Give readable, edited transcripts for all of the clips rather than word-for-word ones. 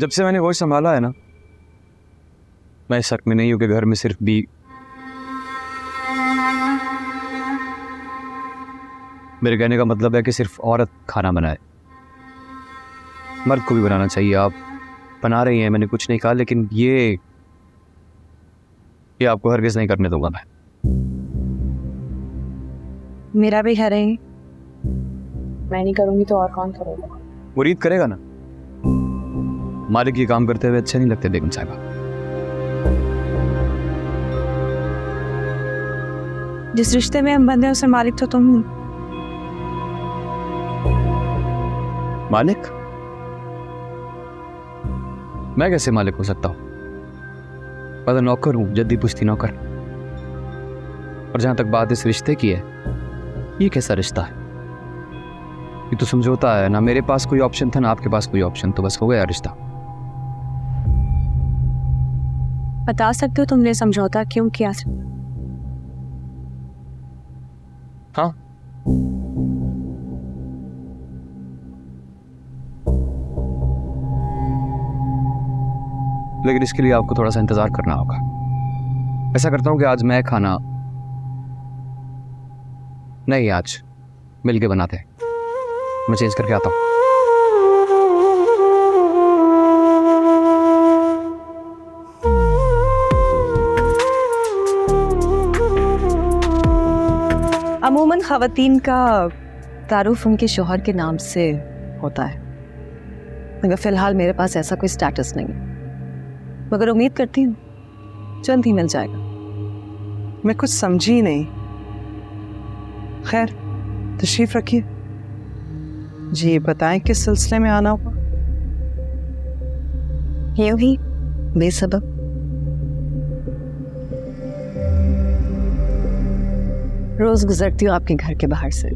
जब से मैंने वो संभाला है ना, मैं इस शक में नहीं हूं कि घर में सिर्फ मेरे कहने का मतलब है कि सिर्फ औरत खाना बनाए, मर्द को भी बनाना चाहिए। आप बना रही हैं, मैंने कुछ नहीं कहा, लेकिन ये आपको हरगिज़ नहीं करने दूंगा मैं। मेरा भी घर है, मैं नहीं करूंगी तो और कौन करेगा? मुरीद करेगा ना। मालिक ये काम करते हुए अच्छे नहीं लगते बेगम साहिबा। जिस रिश्ते में हम बंधे उसे मालिक तो तुम हो। मालिक? मैं कैसे मालिक हो सकता हूं? मैं तो नौकर हूं, जद्दी पुश्ती नौकर। और जहां तक बात इस रिश्ते की है, ये कैसा रिश्ता है? ये तो समझौता है ना। मेरे पास कोई ऑप्शन था ना आपके पास कोई ऑप्शन, तो बस हो गया रिश्ता। बता सकते हो तुमने समझौता क्यों किया? हाँ, लेकिन इसके लिए आपको थोड़ा सा इंतजार करना होगा। ऐसा करता हूं कि आज मैं खाना नहीं, आज मिलके बनाते हैं। मैं चेंज करके आता हूं। अमूमन ख़वातीन का तारुफ उनके शौहर के नाम से होता है, मगर फ़िलहाल मेरे पास ऐसा कोई स्टेटस नहीं है, मगर उम्मीद करती हूँ जल्द ही मिल जाएगा। मैं कुछ समझी नहीं। खैर, तशरीफ रखिए। जी बताएं किस सिलसिले में आना हुआ? यूं ही बेसबब। रोज गुजरती हूँ आपके घर के बाहर से,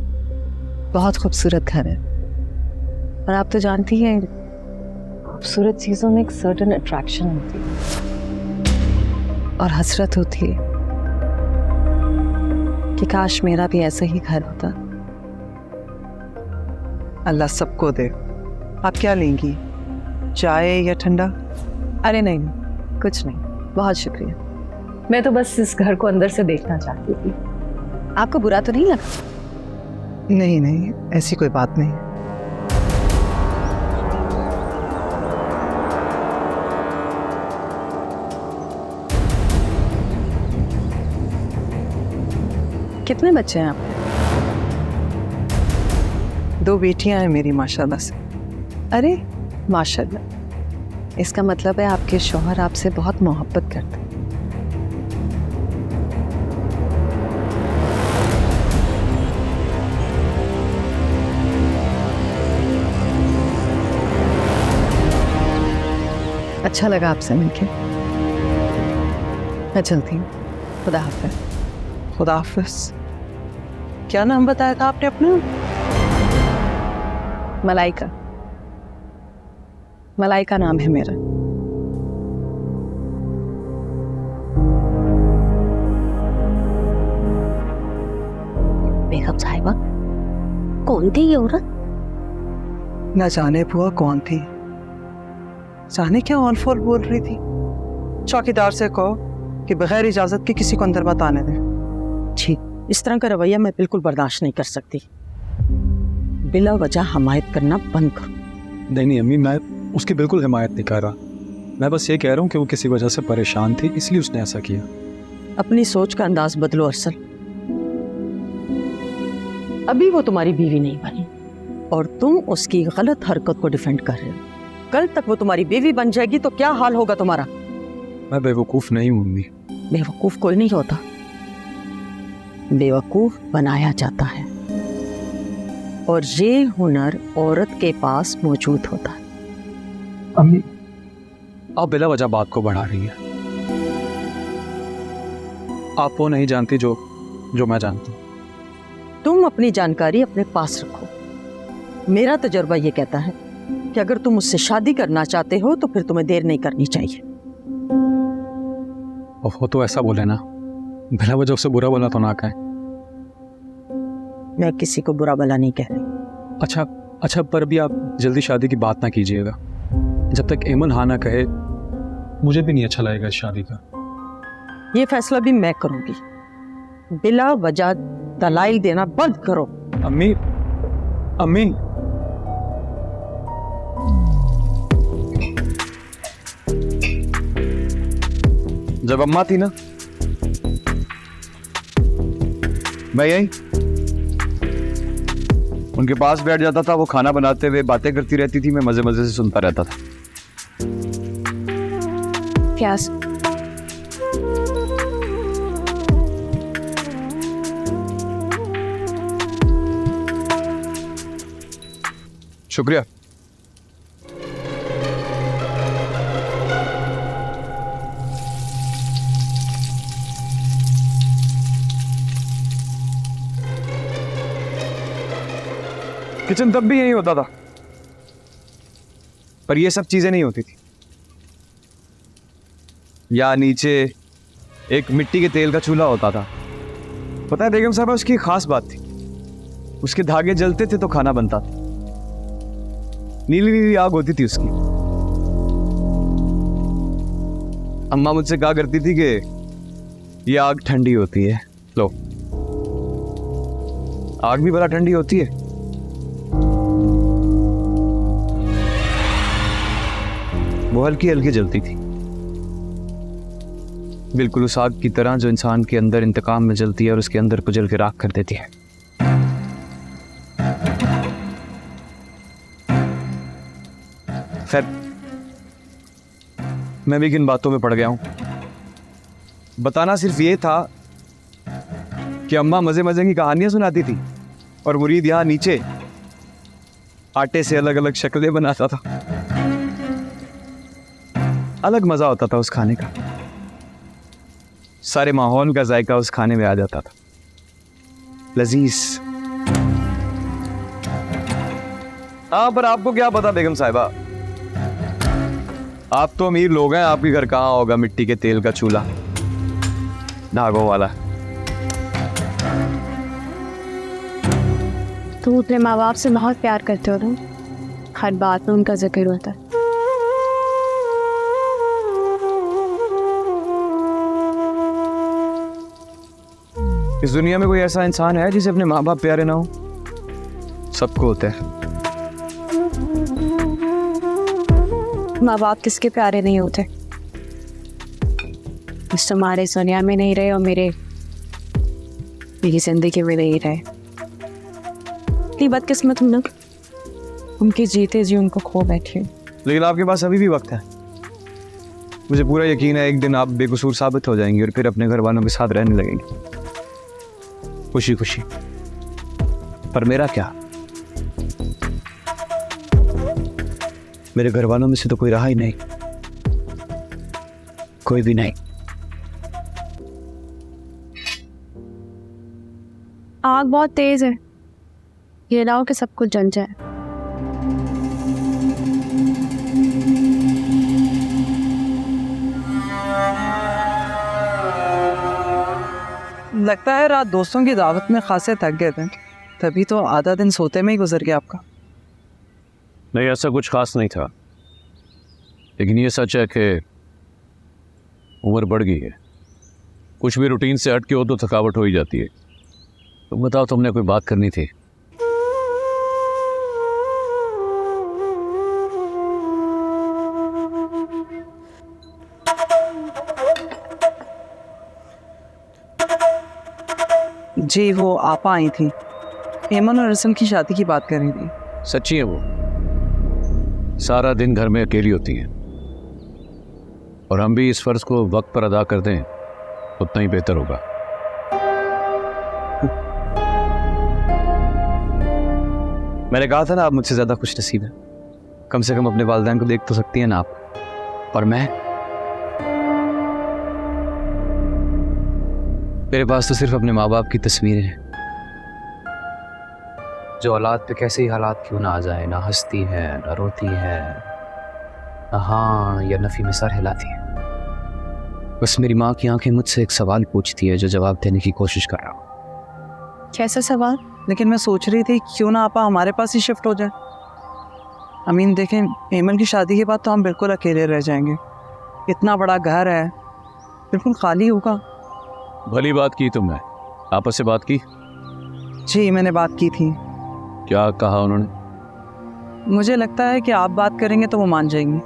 बहुत खूबसूरत घर है, और आप तो जानती हैं खूबसूरत चीजों में एक सर्टेन अट्रैक्शन होती है और हसरत होती है कि काश मेरा भी ऐसा ही घर होता। अल्लाह सबको दे। आप क्या लेंगी, चाय या ठंडा? अरे नहीं, कुछ नहीं, बहुत शुक्रिया। मैं तो बस इस घर को अंदर से देखना चाहती थी। आपको बुरा तो नहीं लगा? नहीं नहीं, ऐसी कोई बात नहीं। कितने बच्चे हैं आपके? 2 बेटियां हैं मेरी माशाल्लाह से। अरे माशाल्लाह, इसका मतलब है आपके शौहर आपसे बहुत मोहब्बत करते हैं। अच्छा लगा आपसे मिलके। मैं चलती हूँ, खुदा हाफ़िज़। खुदा हाफिज। क्या नाम बताया था आपने अपना? मलाइका। मलाइका नाम है मेरा। बेगम साहिबा, कौन थी ये औरत? न जाने बुआ कौन थी, जाने क्या ऑन फॉल बोल रही थी। चौकीदार से कहो कि बगैर इजाजत के किसी को अंदर मत आने दें। ठीक, इस तरह का रवैया मैं बिल्कुल बर्दाश्त नहीं कर सकती। बिला वजह हमायत करना बंद करो। नहीं अम्मी, मैं उसकी बिल्कुल हिमायत नहीं कर रहा। मैं बस ये कह रहा हूँ कि वो किसी वजह से परेशान थी, इसलिए उसने ऐसा किया। अपनी सोच का अंदाज बदलो अरसल। अभी वो तुम्हारी बीवी नहीं बनी और तुम उसकी गलत हरकत को डिफेंड कर रहे हो। कल तक वो तुम्हारी बीवी बन जाएगी तो क्या हाल होगा तुम्हारा? मैं बेवकूफ़ नहीं हूँ अम्मी। बेवकूफ कोई नहीं होता, बेवकूफ बनाया जाता है, और ये हुनर औरत के पास मौजूद होता है। अम्मी, आप बिला वजह बात को बढ़ा रही हैं। आप वो नहीं जानती जो मैं जानती हूँ। तुम अपनी जानकारी अपने पास रखो। मेरा तजुर्बा ये कहता है कि अगर तुम मुझसे शादी करना चाहते हो तो फिर तुम्हें देर नहीं करनी चाहिए। वो तो ऐसा बोले ना, बिला वजह उससे बुरा बोला तो ना कहें। मैं किसी को बुरा भला नहीं कह रही। अच्छा, पर अभी आप जल्दी शादी की बात ना कीजिएगा। जब तक एमन हाँ ना कहे मुझे भी नहीं अच्छा लगेगा इस शादी का। ये फैसला भी मैं करूंगी। बिला वजह दलाइल देना बंद करो। अम्मी, अम्मी, जब अम्मा थी ना, मैं यही उनके पास बैठ जाता था। वो खाना बनाते हुए बातें करती रहती थी, मैं मजे मजे से सुनता रहता था। प्यास शुक्रिया। किचन तब भी यही होता था, पर ये सब चीजें नहीं होती थी। या नीचे एक मिट्टी के तेल का चूल्हा होता था। पता है बेगम साहबा, उसकी एक खास बात थी, उसके धागे जलते थे तो खाना बनता था। नीली नीली आग होती थी उसकी। अम्मा मुझसे कहा करती थी कि ये आग ठंडी होती है। लो, आग भी बड़ा ठंडी होती है। वो हल्की हल्की जलती थी, बिल्कुल उस आग की तरह जो इंसान के अंदर इंतकाम में जलती है और उसके अंदर को जल के राख कर देती है। खैर, मैं भी किन बातों में पड़ गया हूं। बताना सिर्फ ये था कि अम्मा मजे मजे की कहानियां सुनाती थी और मुरीद यहां नीचे आटे से अलग अलग शक्लें बनाता था। अलग मजा होता था उस खाने का। सारे माहौल का जायका उस खाने में आ जाता था, लजीज। हाँ, पर आपको क्या पता बेगम साहिबा, आप तो अमीर लोग हैं, आपके घर कहाँ होगा मिट्टी के तेल का चूल्हा धागों वाला। तुम अपने माँ बाप से बहुत प्यार करते हो ना, हर बात में उनका जिक्र होता है। इस दुनिया में कोई ऐसा इंसान है जिसे अपने माँ बाप प्यारे ना हो? सबको होते हैं। माँ बाप किसके प्यारे नहीं होते? इस तुम्हारे दुनिया में नहीं रहे और मेरी जिंदगी में नहीं रहे। इतनी बदकिस्मत हूं ना, उनके जीते जी उनको खो बैठी हूँ। लेकिन आपके पास अभी भी वक्त है। मुझे पूरा यकीन है एक दिन आप बेकसूर साबित हो जाएंगी और फिर अपने घर वालों के साथ रहने लगेंगी खुशी खुशी। पर मेरा क्या, मेरे घर वालों में से तो कोई रहा ही नहीं, कोई भी नहीं। आग बहुत तेज है, ये लाओ कि सब कुछ जल जाए। लगता है रात दोस्तों की दावत में खासे थक गए थे, तभी तो आधा दिन सोते में ही गुजर गया आपका। नहीं, ऐसा कुछ खास नहीं था, लेकिन ये सच है कि उम्र बढ़ गई है। कुछ भी रूटीन से हट के हो तो थकावट हो ही जाती है। तुम बताओ, तुमने कोई बात करनी थी? जी, वो आपा आई थी, एमन और रसन की शादी की बात कर रही थी। सच्ची है वो? सारा दिन घर में अकेली होती हैं, और हम भी इस फर्ज को वक्त पर अदा कर दें उतना ही बेहतर होगा। मैंने कहा था ना, आप मुझसे ज्यादा खुश नसीब हैं। कम से कम अपने वालिदैन को देख तो सकती हैं ना आप। और मेरे पास तो सिर्फ अपने माँ बाप की तस्वीरें हैं, जो औलाद पे कैसे ही हालात क्यों ना आ जाए, ना हंसती है, ना रोती है, ना हाँ या नफी में सर हिलाती है। बस मेरी माँ की आंखें मुझसे एक सवाल पूछती है जो जवाब देने की कोशिश कर रहा हूँ। कैसा सवाल? लेकिन मैं सोच रही थी क्यों ना आपा हमारे पास ही शिफ्ट हो जाए। अमीन देखें, एमन की शादी के बाद तो हम बिल्कुल अकेले रह जाएंगे। इतना बड़ा घर है, बिल्कुल खाली होगा। भली बात की तुमने, आपस से बात की? जी मैंने बात की थी। क्या कहा उन्होंने? मुझे लगता है कि आप बात करेंगे तो वो मान जाएंगी।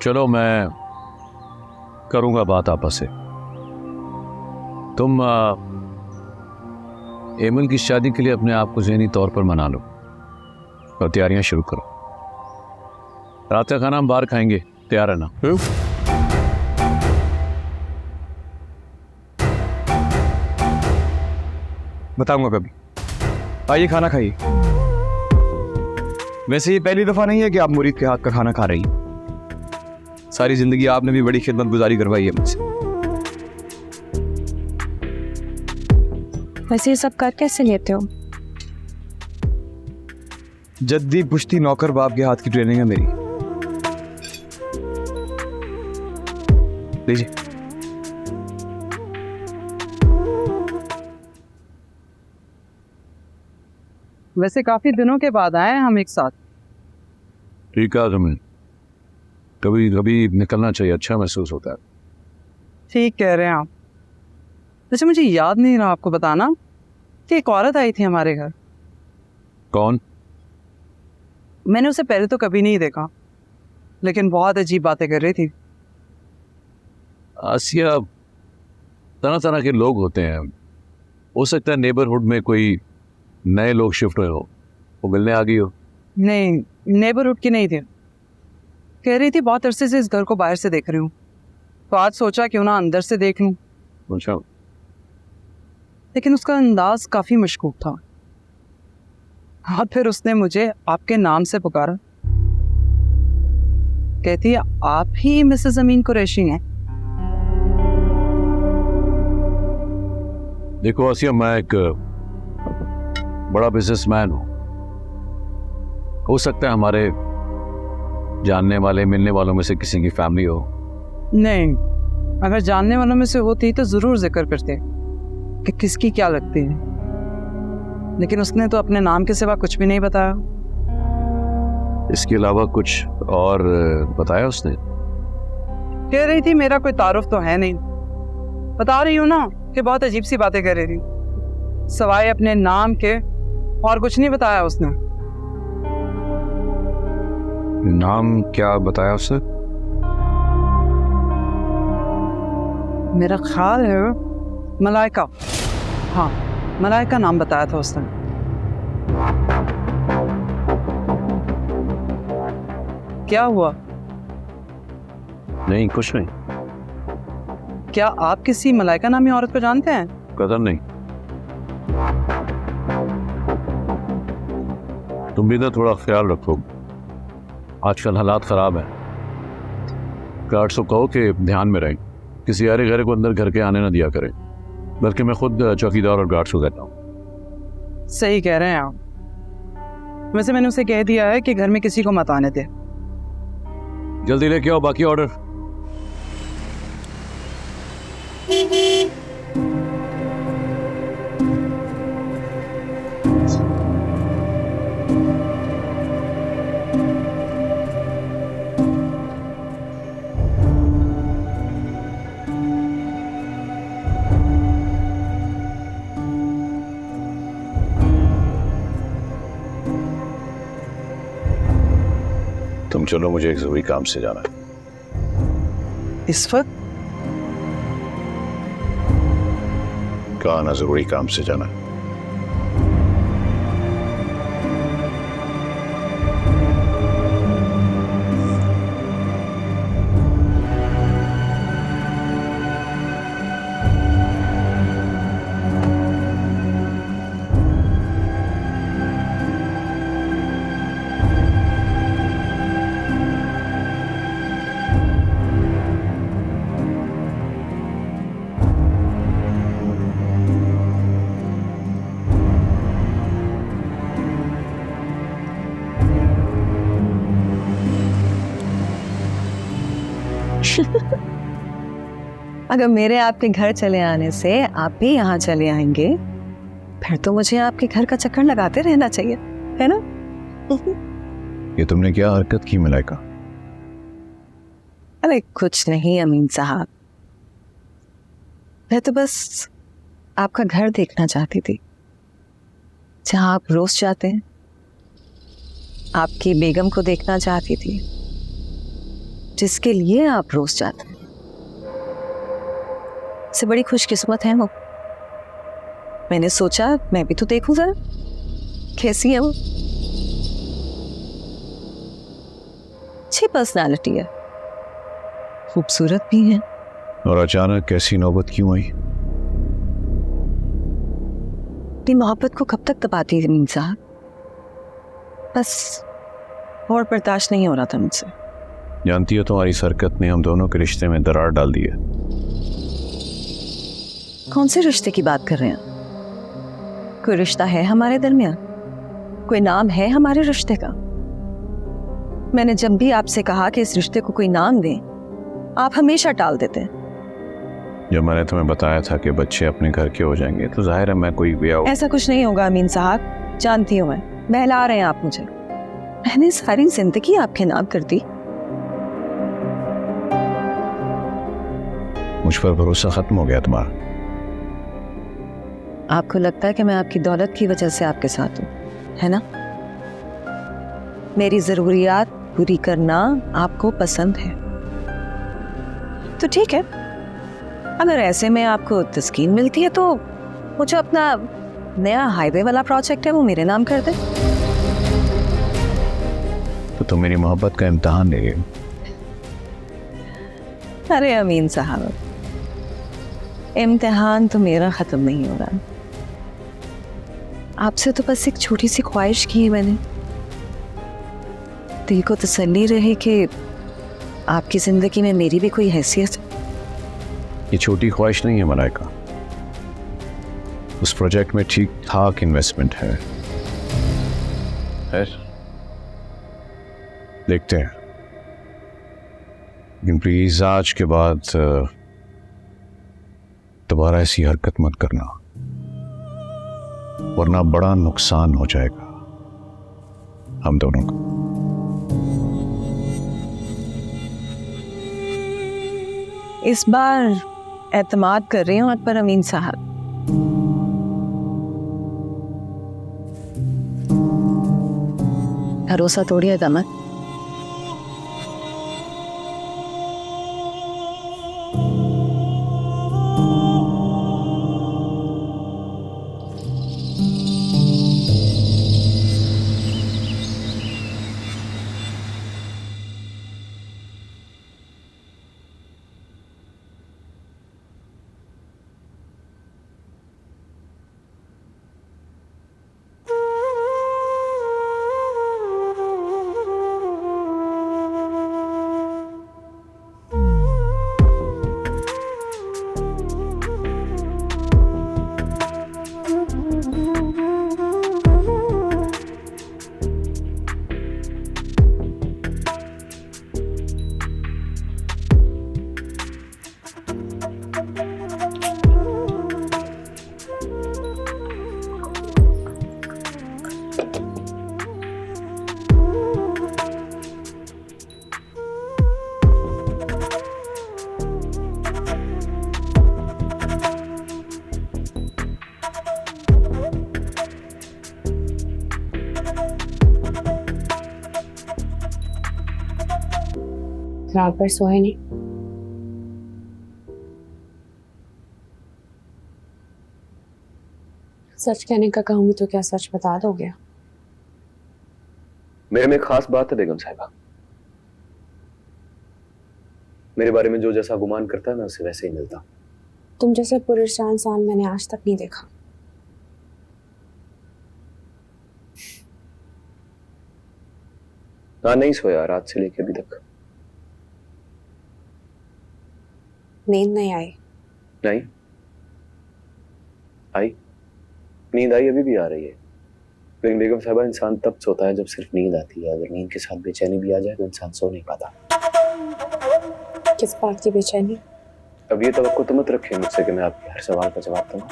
चलो मैं करूंगा बात आपस से। तुम एमन की शादी के लिए अपने आप को ज़हनी तौर पर मना लो और तैयारियां शुरू करो। रात का खाना हम बाहर खाएंगे, तैयार है ना? बताऊंगा कभी। आइए खाना खाइए। वैसे ये पहली दफा नहीं है कि आप मुरीद के हाथ का खाना खा रही हैं। सारी जिंदगी आपने भी बड़ी खिदमत गुजारी करवाई है मुझसे। वैसे ये सब कर कैसे लेते हो? जद्दी पुश्ती नौकर बाप के हाथ की ट्रेनिंग है मेरी। लीजिए। वैसे काफी दिनों के बाद आए हैं हम एक साथ। ठीक है, तुम्हें कभी कभी निकलना चाहिए, अच्छा महसूस होता है। ठीक कह रहे हैं आप। वैसे मुझे याद नहीं रहा आपको बताना कि एक औरत आई थी हमारे घर। कौन? मैंने उसे पहले तो कभी नहीं देखा, लेकिन बहुत अजीब बातें कर रही थी। आसिया, तरह तरह के लोग होते हैं। हो सकता है नेबरहुड में कोई नए लोग शिफ्ट हुए हो, वो मिलने आ गई हो। नहीं, नेबरहुड की नहीं थी। कह रही थी बहुत अरसे से इस घर को बाहर से देख रही हूँ, तो आज सोचा क्यों ना अंदर से देख लूँ। अच्छा, लेकिन उसका अंदाज काफी मशकूक था। हाँ, फिर उसने मुझे आपके नाम से पुकारा। कहती है आप ही मिसेस अमीन कुरैशी हैं। देखो आसिया, मैं एक बड़ा बिजनेसमैन हूँ। हो सकता है हमारे जानने वाले मिलने वालों में से किसी की फैमिली हो। नहीं, अगर जानने वालों में से होती तो जरूर जिक्र करते कि किसकी क्या लगती है, लेकिन उसने तो अपने नाम के सिवा कुछ भी नहीं बताया। इसके अलावा कुछ और बताया उसने? कह रही थी मेरा कोई तारुफ तो है नहीं। बता रही हूँ ना कि बहुत अजीब सी बातें कर रही थी, सवाए अपने नाम के और कुछ नहीं बताया उसने। नाम क्या बताया उसने? मेरा ख्याल है मलाइका। हाँ, मलाइका नाम बताया था उसने। क्या हुआ? नहीं, कुछ नहीं। क्या आप किसी मलाइका नामी औरत को जानते हैं? कदर नहीं। तुम भी ना थोड़ा ख्याल रखो, आजकल हालात खराब हैं। गार्ड्स को कहो कि ध्यान में रहें, किसी अरे घर को अंदर घर के आने ना दिया करें, बल्कि मैं खुद चौकीदार और गार्ड्स को कहता हूँ। सही कह रहे हैं आप। वैसे मैंने उसे कह दिया है कि घर में किसी को मत आने दे। जल्दी लेके आओ बाकी ऑर्डर। तुम चलो, मुझे एक जरूरी काम से जाना है। इस वक्त? कहा ना, जरूरी काम से जाना है। अगर मेरे आपके घर चले आने से आप भी यहाँ चले आएंगे, फिर तो मुझे आपके घर का चक्कर लगाते रहना चाहिए, है ना? ये तुमने क्या हरकत की मलाइका? अरे कुछ नहीं अमीन साहब, मैं तो बस आपका घर देखना चाहती थी जहां आप रोज जाते हैं। आपकी बेगम को देखना चाहती थी जिसके लिए आप रोज जाते हैं। से बड़ी खुशकिस्मत है वो। मैंने सोचा मैं भी तो देखूं जरा कैसी है वो। अच्छी पर्सनालिटी है, खूबसूरत भी है। और अचानक कैसी नौबत क्यों आई? अपनी मोहब्बत को कब तक दबाती अमीन साहब? बस और बर्दाश्त नहीं हो रहा था मुझसे। जानती हो तुम्हारी इस हरकत ने हम दोनों के रिश्ते में दरार डाल दी है। कौन से रिश्ते की बात कर रहे हैं? कोई रिश्ता है हमारे दरमियान? कोई नाम है हमारे रिश्ते का? मैंने जब भी आपसे कहा कि इस रिश्ते को कोई नाम दें, आप हमेशा टाल देते हैं। जब मैंने तुम्हें बताया था कि बच्चे अपने घर के हो जाएंगे तो जाहिर है मैं कोई ब्याह। ऐसा कुछ नहीं होगा अमीन साहब, जानती हूँ मैं। बहला रहे हैं आप मुझे। मैंने सारी जिंदगी आपके नाम कर दी। मुझ पर भरोसा खत्म हो गया तुम्हारा? आपको लगता है कि मैं आपकी दौलत की वजह से आपके साथ हूँ, है ना? मेरी जरूरियात पूरी करना आपको पसंद है तो ठीक है। अगर ऐसे में आपको तस्कीन मिलती है तो वो जो अपना नया हाईवे वाला प्रोजेक्ट है वो मेरे नाम कर दे। तो तुम मेरी मोहब्बत का इम्तिहान ले रही हो? अरे अमीन साहब, इम्तिहान तो मेरा खत्म नहीं हो रहा। आपसे तो बस एक छोटी सी ख्वाहिश की है मैंने। दिल को तसल्ली रहे कि आपकी जिंदगी में मेरी भी कोई हैसियत है। ये छोटी ख्वाहिश नहीं है मलाइका, उस प्रोजेक्ट में ठीक ठाक इन्वेस्टमेंट है। देखते हैं, लेकिन प्लीज आज के बाद दोबारा ऐसी हरकत मत करना, वरना बड़ा नुकसान हो जाएगा हम दोनों का। इस बार एतमाद कर रही हूँ आप पर अमीन साहब। भरोसा तोड़िए दामद। रात भर सोए नहीं। सच कहने का कहूंगी तो क्या सच बता दोगे? मेरे में एक खास बात है बेगम साहिबा। मेरे बारे में जो जैसा गुमान करता है मैं उसे वैसे ही मिलता। तुम जैसे पुरुषान इंसान मैंने आज तक नहीं देखा। हाँ, नहीं सोया रात से लेके अभी तक। नींद नहीं आई? नहीं आई, नींद आई, अभी भी आ रही है। लेकिन बेगम साहिबा, इंसान तब सोता है जब सिर्फ नींद आती है। अगर नींद के साथ बेचैनी भी आ जाए तो इंसान सो नहीं पाता। किस बात की बेचैनी? अब ये तवक्को तो मत रखें मुझसे कि मैं आपके हर सवाल का जवाब दूंगा।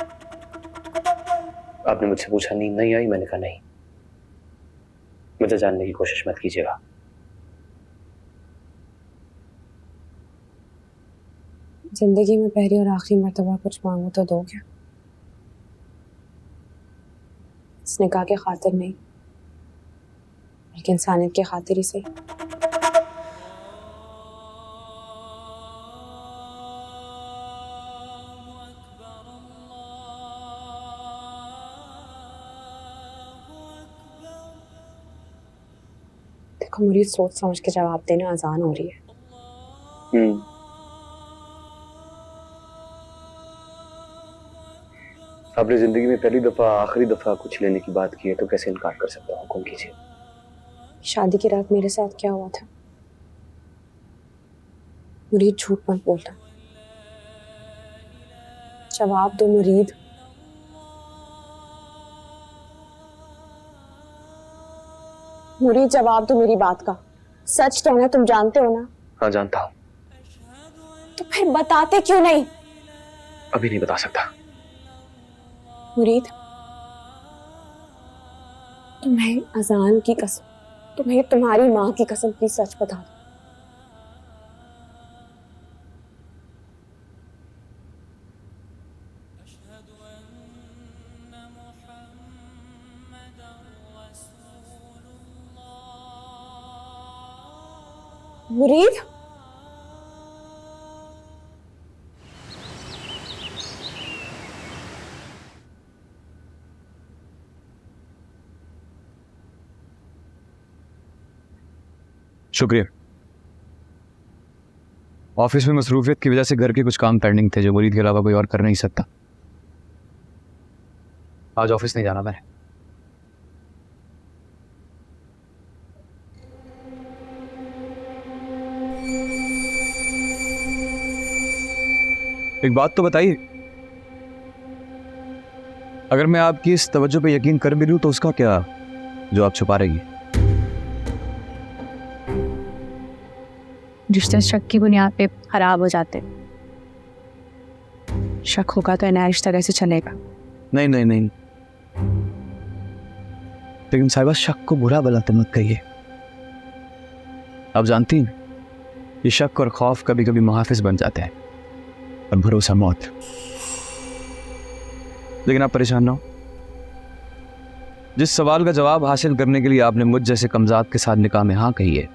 आपने मुझसे पूछा नींद नहीं आई, मैंने कहा नहीं। मुझे जानने की कोशिश मत कीजिएगा। जिंदगी में पहली और आखिरी मर्तबा कुछ मांगो तो दो क्या? इस निकाह के खातिर नहीं, बल्कि इंसानियत के खातिर ही सही। देखो मुरीद, सोच समझ के जवाब देना, अजान हो रही है। आपने जिंदगी में पहली दफा आखिरी दफा कुछ लेने की बात की है तो कैसे इनकार कर सकता हूँ? हुक्म कीजिए। शादी की रात मेरे साथ क्या हुआ था? मुरीद, झूठ मत बोलना, जवाब दो मुरीद। मुरीद, जवाब दो मेरी बात का। सच तो है, तुम जानते हो ना? हाँ जानता हूँ। तो फिर बताते क्यों नहीं? अभी नहीं बता सकता। मुरीद, तुम्हें अजान की कसम, तुम्हें तुम्हारी माँ की कसम, प्लीज सच बता दो। मुरीद, शुक्रिया। ऑफिस में मसरूफियत की वजह से घर के कुछ काम पेंडिंग थे जो मुरीद के अलावा कोई और कर नहीं सकता। आज ऑफिस नहीं जाना मैंने। एक बात तो बताइए, अगर मैं आपकी इस तवज्जो पे यकीन कर भी लूं तो उसका क्या जो आप छुपा रही है? रिश्ते शक की बुनियाद पे खराब हो जाते। शक होगा तो नया रिश्ता कैसे चलेगा? नहीं नहीं नहीं, लेकिन साहिबा शक को बुरा भला तो मत कहिए। आप जानती हैं ये शक और खौफ कभी कभी मुहाफिज बन जाते हैं और भरोसा मौत। लेकिन आप परेशान ना हो, जिस सवाल का जवाब हासिल करने के लिए आपने मुझ जैसे कमजात के साथ निकाह में हाँ कही है,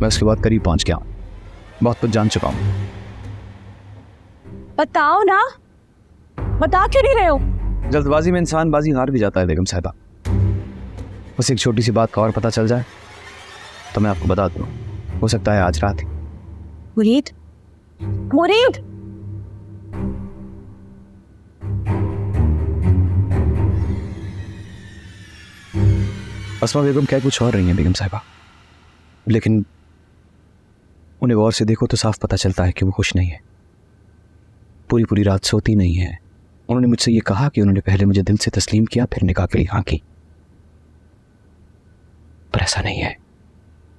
मैं उसके बाद करीब पहुंच गया हूं, बहुत कुछ जान चुका हूं। बताओ ना, बता क्यों नहीं रहे हो? जल्दबाजी में इंसान बाजी हार भी जाता है बेगम साहिबा। बस एक छोटी सी बात का और पता चल जाए तो मैं आपको बता दूं, हो सकता है आज रात ही। मुरीद, मुरीद, अस्मा बेगम कह कुछ और रही हैं बेगम साहिबा, लेकिन उन्हें गौर से देखो तो साफ पता चलता है कि वो खुश नहीं है। पूरी पूरी रात सोती नहीं है। उन्होंने मुझसे ये कहा कि उन्होंने पहले मुझे दिल से तस्लीम किया, फिर निकाह के लिए हाँ की, पर ऐसा नहीं है,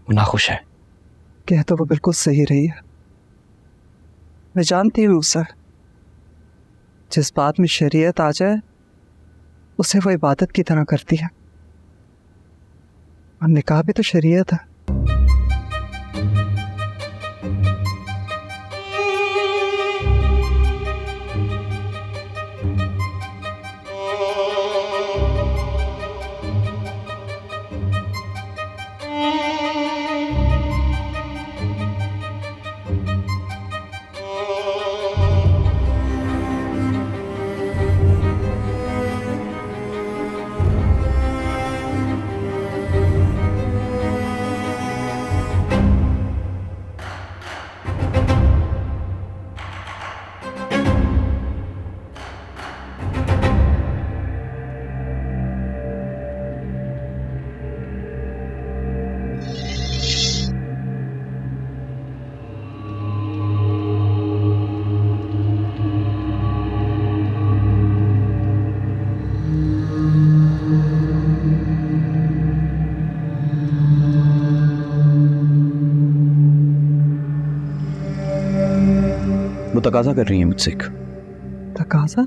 वो नाखुश है। कह तो वो बिल्कुल सही रही है। मैं जानती हूँ सर, जिस बात में शरीयत आ जाए उसे वो इबादत की तरह करती है, और निकाह भी तो शरीयत है। वो तकाजा कर रही है मुझसे एक। तकाजा?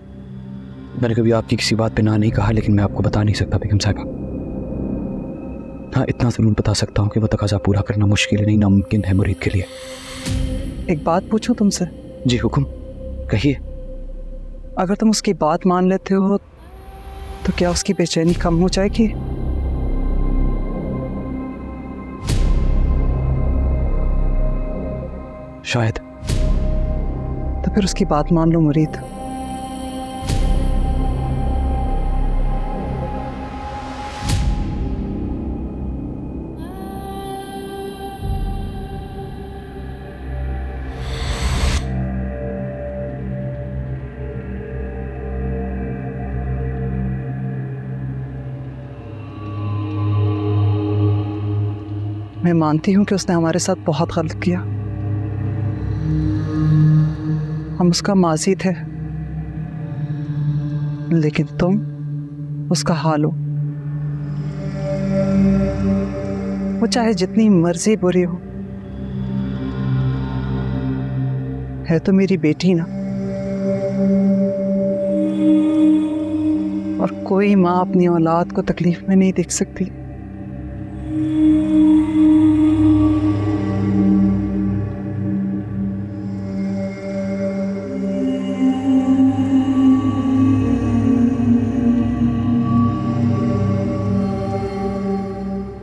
मैंने कभी आपकी किसी बात पे ना नहीं कहा, लेकिन मैं आपको बता नहीं सकता बेगम साहिबा। हाँ, इतना ज़रूर बता सकता हूँ कि वो तकाजा पूरा करना मुश्किल नहीं नामुमकिन है मुरीद के लिए। एक बात पूछूं तुमसे? जी हुक्म, कहिए। अगर तुम उसकी बात मान लेते हो तो क्या उसकी बेचैनी कम हो जाएगी? शायद। तो फिर उसकी बात मान लो मुरीद। मैं मानती हूं कि उसने हमारे साथ बहुत गलत किया। हम उसका माजी थे, लेकिन तुम उसका हाल हो। वो चाहे जितनी मर्जी बुरी हो, है तो मेरी बेटी ना। और कोई माँ अपनी औलाद को तकलीफ में नहीं देख सकती।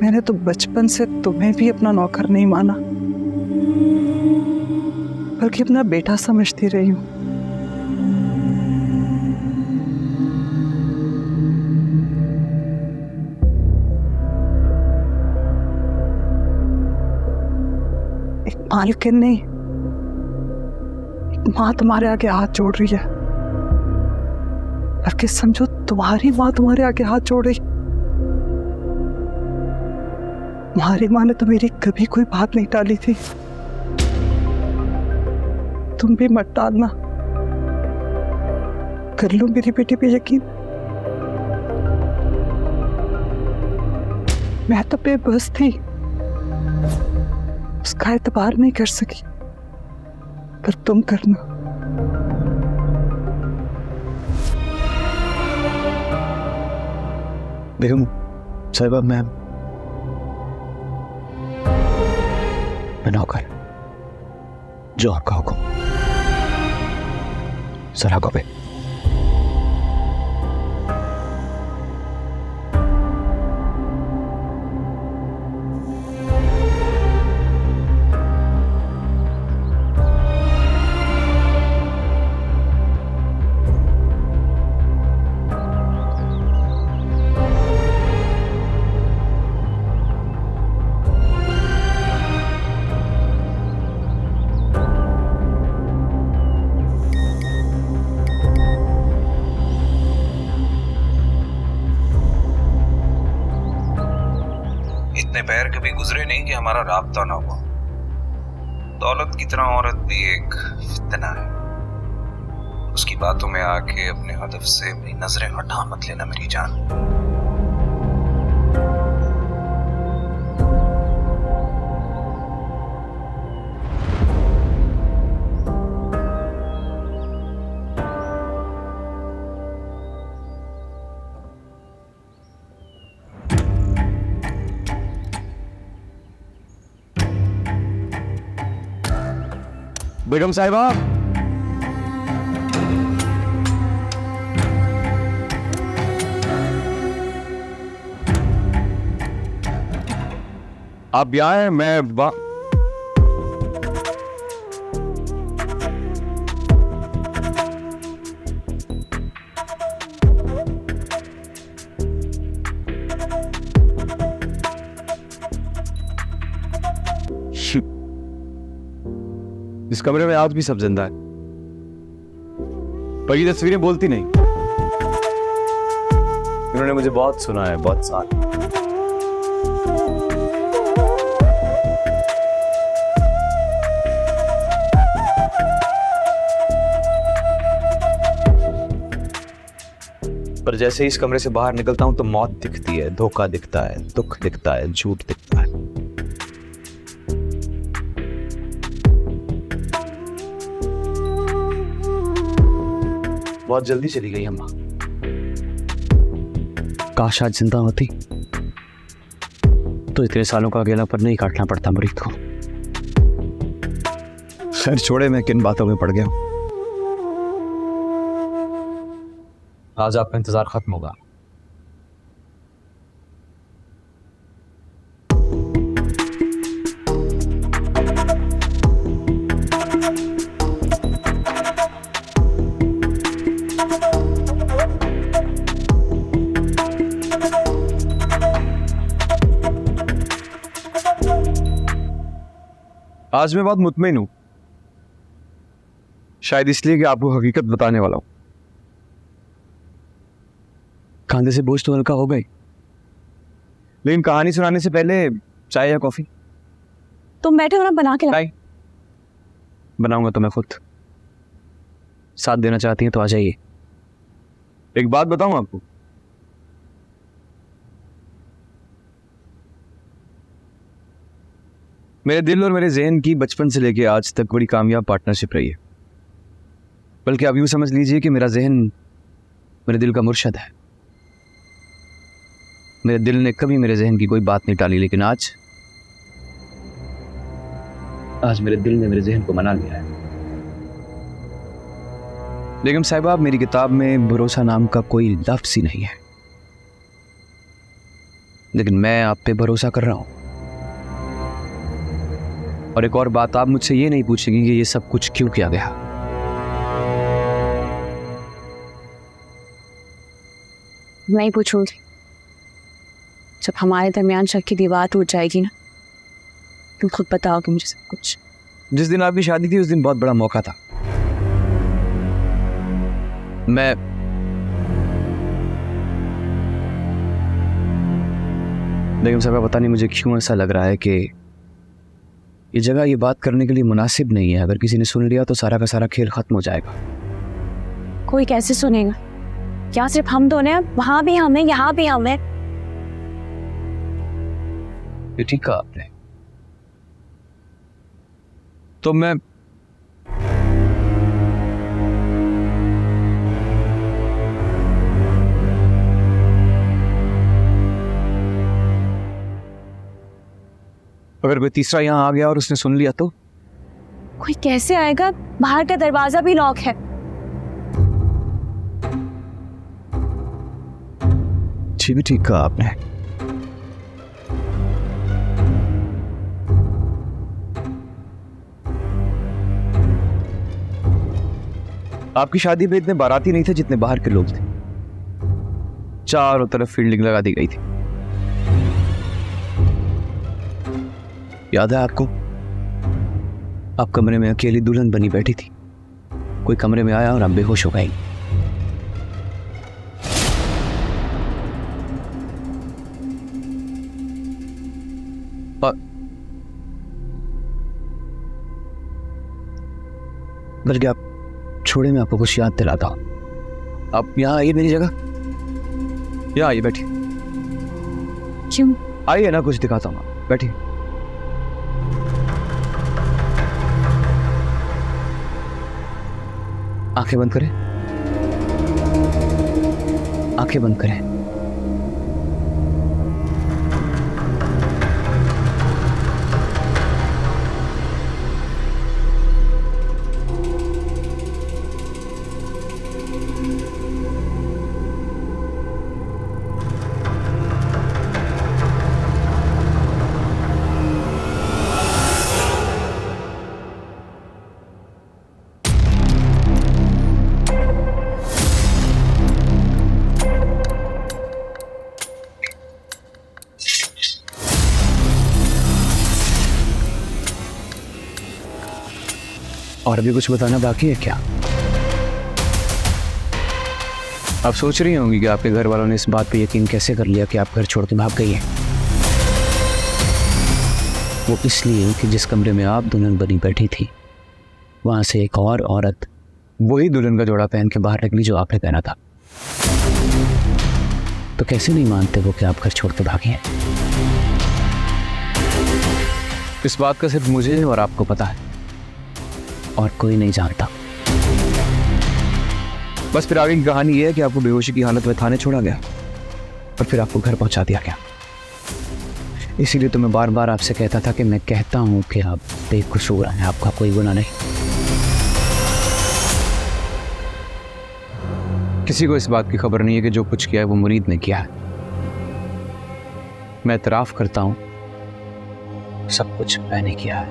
मैंने तो बचपन से तुम्हें भी अपना नौकर नहीं माना, बल्कि अपना बेटा समझती रही हूं। एक मालकिन नहीं, एक माँ तुम्हारे आगे हाथ जोड़ रही है, बल्कि समझो तुम्हारी माँ तुम्हारे आगे हाथ जोड़ रही। तुम्हारी माँ ने तो मेरी कभी कोई बात नहीं टाली थी, तुम भी मत टालना। कर लो मेरी बेटी पे यकीन। मैं तो बेबस थी, उसका एतबार नहीं कर सकी, पर तुम करना। बेगम साहिबा, मैं नौकर, जो आपका हुक्म। सरागा पे। इतने पैर कभी गुजरे नहीं कि हमारा राब्ता ना हुआ। दौलत की तरह औरत भी एक फितना है। उसकी बातों में आके अपने हदफ से अपनी नजरें हटा मत लेना मेरी जान। बेगम साहिबा, आप यहाँ हैं? मैं इस कमरे में आज भी सब जिंदा है, पर ये तस्वीरें बोलती नहीं। इन्होंने मुझे बहुत सुना है, बहुत साल। पर जैसे ही इस कमरे से बाहर निकलता हूं तो मौत दिखती है, धोखा दिखता है, दुख दिखता है, झूठ दिखता है। बहुत जल्दी चली गई अम्मा। काश आज जिंदा होती तो इतने सालों का अकेलापन नहीं काटना पड़ता मुरीद को। खैर छोड़े, मैं किन बातों में पड़ गया हूं। आज आपका इंतजार खत्म होगा। आज मैं बहुत मुतमईन हूं, शायद इसलिए कि आपको हकीकत बताने वाला हूं। खांधे से बोझ तो हल्का हो गई, लेकिन कहानी सुनाने से पहले चाय या कॉफी? तुम बैठे हो ना, बना के चाय बनाऊंगा तो मैं खुद। साथ देना चाहती हैं तो आ जाइए। एक बात बताऊं आपको, मेरे दिल और मेरे जहन की बचपन से लेके आज तक बड़ी कामयाब पार्टनरशिप रही है। बल्कि आप यूं समझ लीजिए कि मेरा जहन मेरे दिल का मुर्शद है। मेरे दिल ने कभी मेरे जहन की कोई बात नहीं टाली, लेकिन आज मेरे दिल ने मेरे जहन को मना लिया है। बेगम साहिबा, मेरी किताब में भरोसा नाम का कोई लफ्ज़ ही नहीं है, लेकिन मैं आप पे भरोसा कर रहा हूं। और एक और बात, आप मुझसे ये नहीं पूछेंगे कि ये सब कुछ क्यों किया गया। नहीं पूछूंगी। जब हमारे दरमियान शक की दीवार टूट जाएगी ना, तुम खुद बताओगे मुझे सब कुछ। जिस दिन आपकी शादी थी उस दिन बहुत बड़ा मौका था। मैं बेगम साहब, पता नहीं मुझे क्यों ऐसा लग रहा है कि ये जगह ये बात करने के लिए मुनासिब नहीं है। अगर किसी ने सुन लिया तो सारा का सारा खेल खत्म हो जाएगा। कोई कैसे सुनेगा? क्या सिर्फ हम दोनों हैं? वहां भी हमें, यहाँ भी हमें। ये ठीक कहा आपने। तो मैं अगर कोई तीसरा यहां आ गया और उसने सुन लिया तो? कोई कैसे आएगा? बाहर का दरवाजा भी लॉक है। जी भी ठीक कहा आपने। आपकी शादी में इतने बाराती नहीं थे जितने बाहर के लोग थे। चारों तरफ फील्डिंग लगा दी गई थी। याद है आपको? आप कमरे में अकेली दुल्हन बनी बैठी थी। कोई कमरे में आया और आप बेहोश हो गई। बल्कि आप छोड़े, मैं आपको कुछ याद दिलाता हूं। आप यहाँ आइए मेरी जगह। यहाँ आइए, बैठिए। क्यों? आइए ना, कुछ दिखाता हूँ। बैठिए। आंखें बंद करें। आंखें बंद करें। और भी कुछ बताना बाकी है क्या? आप सोच रही होंगी कि आपके घर वालों ने इस बात पे यकीन कैसे कर लिया कि आप घर छोड़ के भाग गई हैं। वो इसलिए कि जिस कमरे में आप दुल्हन बनी बैठी थी, वहां से एक और औरत वही दुल्हन का जोड़ा पहन के बाहर निकली जो आपने पहना था। तो कैसे नहीं मानते वो कि आप घर छोड़ के भागे हैं? इस बात का सिर्फ मुझे और आपको पता है, और कोई नहीं जानता। बस फिर आगे की कहानी यह है कि आपको बेहोशी की हालत में थाने छोड़ा गया और फिर आपको घर पहुंचा दिया गया। इसीलिए तो मैं बार बार आपसे कहता था कि मैं कहता हूँ कि आप बेकसूर हैं, आपका कोई गुनाह नहीं। किसी को इस बात की खबर नहीं है कि जो कुछ किया है वो मुरीद ने किया है। मैं इतराफ करता हूँ सब कुछ मैंने किया है।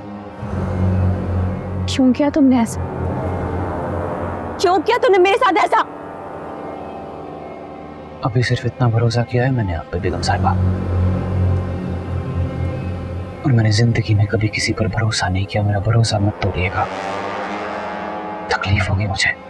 क्यों किया तुमने ऐसा? क्यों किया तुमने मेरे साथ ऐसा? अभी सिर्फ इतना भरोसा किया है मैंने आप पे बेगम साहिबा, और मैंने जिंदगी में कभी किसी पर भरोसा नहीं किया। मेरा भरोसा मत तोड़िएगा, तकलीफ होगी मुझे।